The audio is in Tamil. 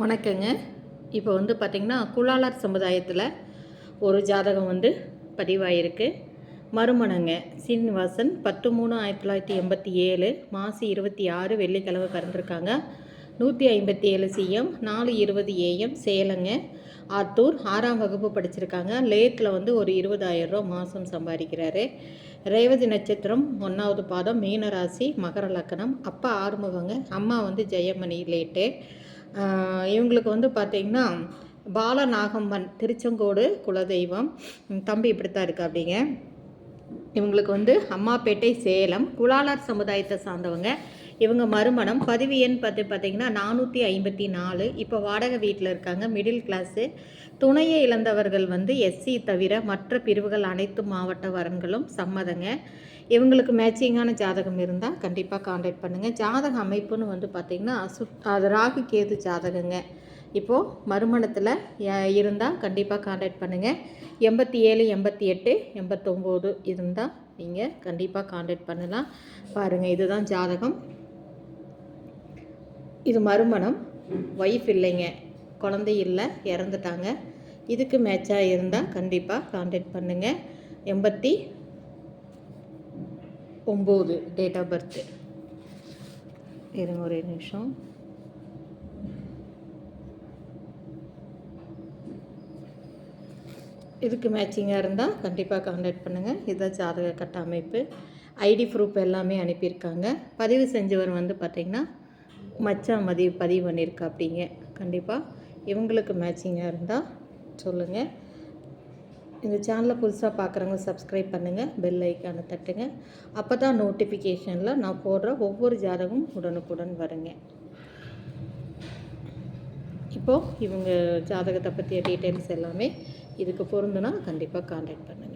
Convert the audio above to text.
வணக்கங்க. இப்போ பார்த்திங்கன்னா குளாளர் சமுதாயத்தில் ஒரு ஜாதகம் பதிவாயிருக்கு. மறுமணங்க சீனிவாசன் 10/3/1987 மாசி 26 வெள்ளிக்கிழமை பிறந்திருக்காங்க. 157 CM 4:20 AM சேலங்க. ஆத்தூர் 6ஆம் வகுப்பு படிச்சிருக்காங்க. லேத்தில் ஒரு 20,000 ரூபா மாதம் சம்பாதிக்கிறாரு. ரேவதி நட்சத்திரம் 1வது பாதம், மீனராசி, மகர லக்கணம். அப்பா ஆறுமுகங்க, அம்மா ஜெயமணி லேட்டு. இவங்களுக்கு பார்த்திங்கன்னா பாலநாகம்மன் திருச்செங்கோடு குலதெய்வம். தம்பி இப்படித்தான் இருக்கா அப்படிங்க. இவங்களுக்கு அம்மாப்பேட்டை சேலம் குளாளர் சமுதாயத்தை சார்ந்தவங்க. இவங்க மறுமணம். பதிவு எண் பார்த்திங்கன்னா 454. இப்போ வாடகை வீட்டில் இருக்காங்க. Middle class. துணையை இழந்தவர்கள் SC தவிர மற்ற பிரிவுகள் அனைத்து மாவட்ட வரன்களும் சம்மதங்க. இவங்களுக்கு மேட்சிங்கான ஜாதகம் இருந்தால் கண்டிப்பாக காண்டாக்ட் பண்ணுங்கள். ஜாதக அமைப்புன்னு பார்த்திங்கன்னா அது ராகு கேது ஜாதகங்க. இப்போது மறுமணத்தில் இருந்தால் கண்டிப்பாக காண்டாக்ட் பண்ணுங்கள். 87, 88, 89 இருந்தால் நீங்கள் கண்டிப்பாக காண்டாக்ட் பண்ணலாம். பாருங்கள், இதுதான் ஜாதகம். இது மறுமணம். ஒய்ஃப் இல்லைங்க, குழந்தை இல்லை, இறந்துட்டாங்க. இதுக்கு மேட்சாக இருந்தால் கண்டிப்பாக காண்டாக்ட் பண்ணுங்கள். 89 டேட் ஆஃப் பர்த்து. இருங்க ஒரே நிமிஷம். இதுக்கு மேட்சிங்காக இருந்தால் கண்டிப்பாக காண்டாக்ட் பண்ணுங்கள். இதுதான் ஜாதக கட்ட அமைப்பு. ஐடி ப்ரூஃப் எல்லாமே அனுப்பியிருக்காங்க. பதிவு செஞ்சவர் பார்த்திங்கன்னா மச்சான் பதிவு பண்ணியிருக்கா அப்படிங்க. கண்டிப்பாக இவங்களுக்கு மேட்சிங்காக இருந்தால் சொல்லுங்கள். இந்த சேனலை புதுசாக பார்க்குறவங்க சப்ஸ்கிரைப் பண்ணுங்கள், பெல் ஐக்கானை தட்டுங்க. அப்போ தான் நோட்டிஃபிகேஷனில் நான் போடுற ஒவ்வொரு ஜாதகமும் உடனுக்குடன் வருங்க. இப்போது இவங்க ஜாதகத்தை பற்றிய டீட்டெயில்ஸ் எல்லாமே இதுக்கு பொருந்துனா கண்டிப்பாக காண்டாக்ட் பண்ணுங்கள்.